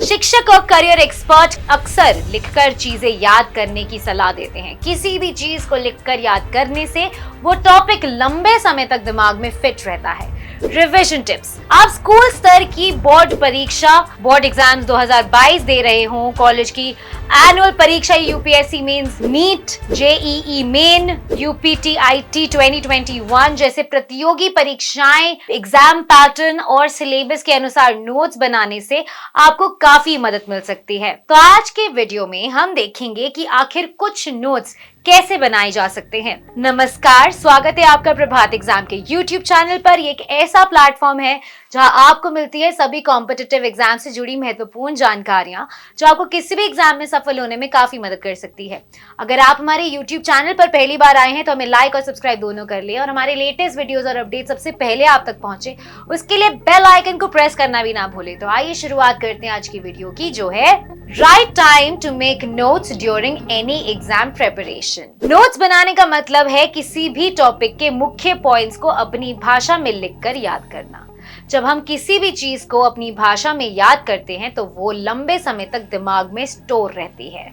शिक्षक और career expert अक्सर लिखकर चीजें याद करने की सलाह देते हैं। किसी भी चीज को लिखकर याद करने से वो टॉपिक लंबे समय तक दिमाग में फिट रहता है। Revision tips. आप स्कूल स्तर की बोर्ड परीक्षा, बोर्ड एग्जाम्स 2022 दे रहे हो, कॉलेज की एनुअल परीक्षा UPSC mains, NEET, JEE main, यूपीटीआईटी 2021 जैसे प्रतियोगी परीक्षाएं, एग्जाम पैटर्न और सिलेबस के अनुसार नोट्स बनाने से आपको काफी मदद मिल सकती है। तो आज के वीडियो में हम देखेंगे कि आखिर कुछ नोट्स कैसे बनाए जा सकते हैं। नमस्कार, स्वागत है आपका प्रभात एग्जाम के YouTube चैनल पर। ये एक ऐसा प्लेटफॉर्म है जहां आपको मिलती है सभी कॉम्पिटिटिव एग्जाम से जुड़ी महत्वपूर्ण जानकारियां जो आपको किसी भी एग्जाम में सफल होने में काफी मदद कर सकती है। अगर आप हमारे YouTube चैनल पर पहली बार आए हैं तो हमें लाइक और सब्सक्राइब दोनों कर ले और हमारे लेटेस्ट वीडियोस और अपडेट सबसे पहले आप तक पहुंचे, उसके लिए बेल आइकन को प्रेस करना भी ना भूले। तो आइए शुरुआत करते हैं आज की वीडियो की, जो है right time to make notes during any exam preparation. Notes बनाने का मतलब है किसी भी टॉपिक के मुख्य पॉइंट्स को अपनी भाषा में लिखकर याद करना। जब हम किसी भी चीज को अपनी भाषा में याद करते हैं तो वो लंबे समय तक दिमाग में स्टोर रहती है।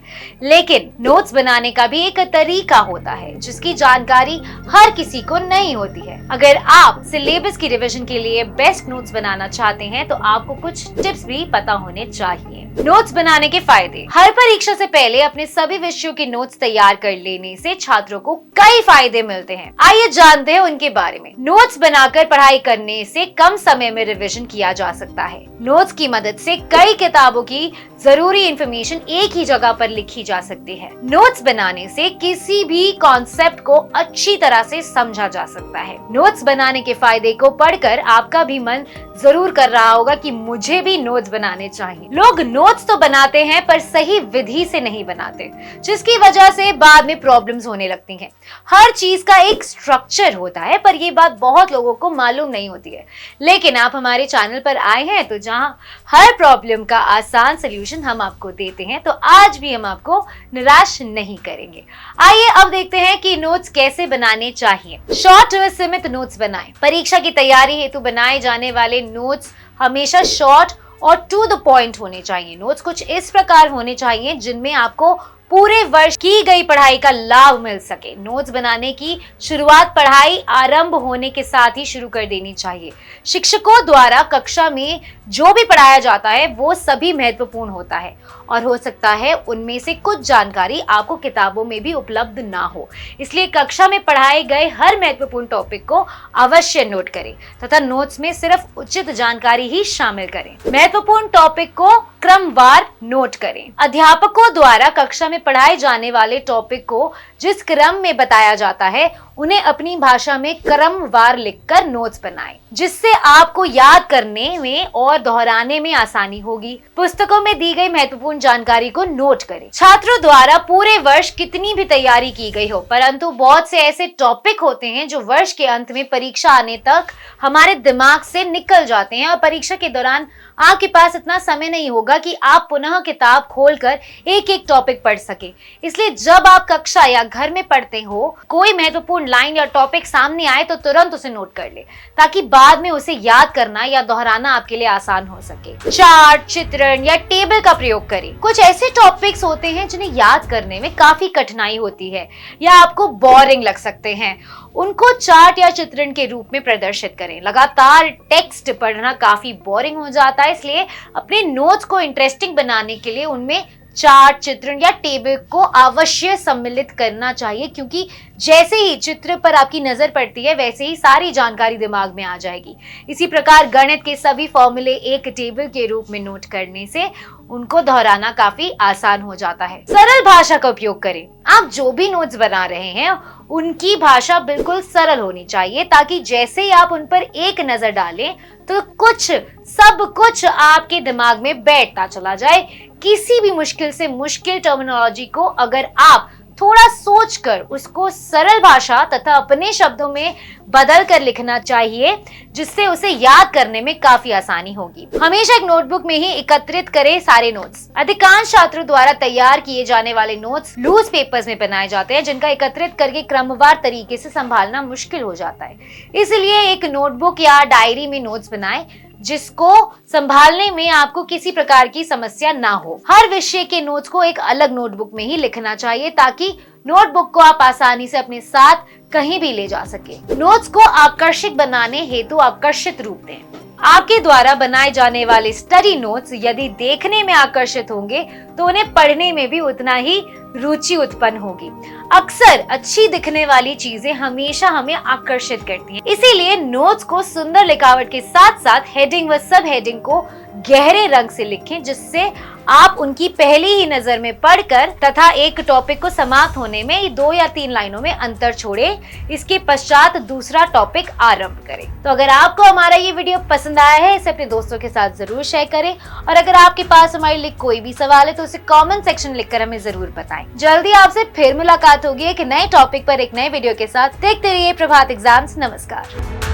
लेकिन नोट्स बनाने का भी एक तरीका होता है जिसकी जानकारी हर किसी को नहीं होती है। अगर आप सिलेबस की रिवीजन के लिए बेस्ट नोट्स बनाना चाहते हैं तो आपको कुछ टिप्स भी पता होने चाहिए। नोट्स बनाने के फायदे। हर परीक्षा से पहले अपने सभी विषयों के नोट्स तैयार कर लेने से छात्रों को कई फायदे मिलते हैं। आइए जानते हैं उनके बारे में। नोट्स बनाकर पढ़ाई करने से कम समय में रिवीजन किया जा सकता है। नोट्स की मदद से कई किताबों की जरूरी इंफॉर्मेशन एक ही जगह पर लिखी जा सकती है। नोट्स बनाने से किसी भी कॉन्सेप्ट को अच्छी तरह से समझा जा सकता है। नोट्स बनाने के फायदे को पढ़कर आपका भी मन जरूर कर रहा होगा कि मुझे भी नोट्स बनाने चाहिए। लोग नोट्स तो बनाते हैं पर सही विधि से नहीं बनाते, जिसकी वजह से बाद में प्रॉब्लम्स होने लगती हैं। हर चीज का एक स्ट्रक्चर होता है पर यह बात बहुत लोगों को मालूम नहीं होती है। लेकिन आप हमारे चैनल पर आए हैं तो जहां हर प्रॉब्लम का आसान सलूशन हम आपको देते हैं, तो आज भी हम आपको निराश नहीं करेंगे। आइए अब देखते हैं कि नोट्स कैसे बनाने चाहिए। शॉर्ट व सीमित नोट्स बनाएं। परीक्षा की तैयारी हेतु बनाए जाने वाले नोट्स हमेशा शॉर्ट और टू द पॉइंट होने चाहिए। नोट्स कुछ इस प्रकार होने चाहिए जिनमें आपको पूरे वर्ष की गई पढ़ाई का लाभ मिल सके। नोट्स बनाने की शुरुआत पढ़ाई आरंभ होने के साथ ही शुरू कर देनी चाहिए। शिक्षकों द्वारा कक्षा में जो भी पढ़ाया जाता है वो सभी महत्वपूर्ण होता है और हो सकता है उनमें से कुछ जानकारी आपको किताबों में भी उपलब्ध ना हो। इसलिए कक्षा में पढ़ाए गए हर महत्वपूर्ण टॉपिक को अवश्य नोट करें तथा नोट्स में सिर्फ उचित जानकारी ही शामिल करें। महत्वपूर्ण टॉपिक को क्रमवार नोट करें। अध्यापकों द्वारा कक्षा में पढ़ाए जाने वाले टॉपिक को जिस क्रम में बताया जाता है उन्हें अपनी भाषा में क्रमवार लिखकर नोट्स बनाएं, जिससे आपको याद करने में और दोहराने में आसानी होगी। पुस्तकों में दी गई महत्वपूर्ण जानकारी को नोट करें। छात्रों द्वारा पूरे वर्ष कितनी भी तैयारी की गई हो, परंतु बहुत से ऐसे टॉपिक होते हैं जो वर्ष के अंत में परीक्षा आने तक हमारे दिमाग से निकल जाते हैं और परीक्षा के दौरान आपके पास इतना समय नहीं होगा कि आप पुनः किताब खोलकर एक एक टॉपिक पढ़ सके। इसलिए जब आप कक्षा या घर में पढ़ते हो, कोई महत्वपूर्ण लाइन या टॉपिक सामने आए तो तुरंत उसे नोट कर ले, ताकि बाद में उसे याद करना या दोहराना आपके लिए आसान हो सके। चार्ट, चित्रण या टेबल का प्रयोग करें। कुछ ऐसे टॉपिक्स होते हैं जिन्हें याद करने में काफी कठिनाई होती है या आपको बोरिंग लग सकते हैं। उनको चार्ट या चित्रण के रूप में प्रदर्शित करें। लगातार टेक्स्ट पढ़ना काफी बोरिंग हो जाता है, इसलिए अपने नोट्स को इंटरेस्टिंग बनाने के लिए उनमें चार्ट, चित्रण या टेबल को अवश्य सम्मिलित करना चाहिए, क्योंकि जैसे ही चित्र पर आपकी नजर पड़ती है वैसे ही सारी जानकारी दिमाग में आ जाएगी। इसी प्रकार गणित के सभी फॉर्मूले एक टेबल के रूप में नोट करने से उनको दोहराना काफी आसान हो जाता है। सरल भाषा का उपयोग करें। आप जो भी नोट्स बना रहे हैं उनकी भाषा बिल्कुल सरल होनी चाहिए, ताकि जैसे ही आप उन पर एक नजर डालें तो सब कुछ आपके दिमाग में बैठता चला जाए। किसी भी मुश्किल से मुश्किल टर्मिनोलॉजी को अगर आप थोड़ा सोचकर उसको सरल भाषा तथा अपने शब्दों में बदल कर लिखना चाहिए, जिससे उसे याद करने में काफी आसानी होगी। हमेशा एक नोटबुक में ही एकत्रित करें सारे नोट्स। अधिकांश छात्रों द्वारा तैयार किए जाने वाले नोट्स लूज पेपर्स में बनाए जाते हैं, जिनका एकत्रित करके क्रमवार तरीके से संभालना मुश्किल हो जाता है। इसलिए एक नोटबुक या डायरी में नोट्स बनाएं। जिसको संभालने में आपको किसी प्रकार की समस्या ना हो। हर विषय के नोट्स को एक अलग नोटबुक में ही लिखना चाहिए ताकि नोटबुक को आप आसानी से अपने साथ कहीं भी ले जा सके। नोट्स को आकर्षक बनाने हेतु आकर्षित रूप दें। आपके द्वारा बनाए जाने वाले स्टडी नोट्स यदि देखने में आकर्षित होंगे तो उन्हें पढ़ने में भी उतना ही रुचि उत्पन्न होगी। अक्सर अच्छी दिखने वाली चीजें हमेशा हमें आकर्षित करती हैं। इसीलिए नोट्स को सुंदर लिखावट के साथ साथ हेडिंग व सब हेडिंग को गहरे रंग से लिखें, जिससे आप उनकी पहली ही नजर में पढ़कर तथा एक टॉपिक को समाप्त होने में 2 या 3 लाइनों में अंतर छोड़े, इसके पश्चात दूसरा टॉपिक आरंभ करें। तो अगर आपको हमारा ये वीडियो पसंद आया है, इसे अपने दोस्तों के साथ जरूर शेयर करें और अगर आपके पास हमारे लिए कोई भी सवाल है तो उसे कमेंट सेक्शन लिखकर हमें जरूर बताएं। जल्दी आपसे फिर मुलाकात होगी एक नए टॉपिक पर एक नए वीडियो के साथ। देखते रहिए प्रभात एग्जाम्स। नमस्कार।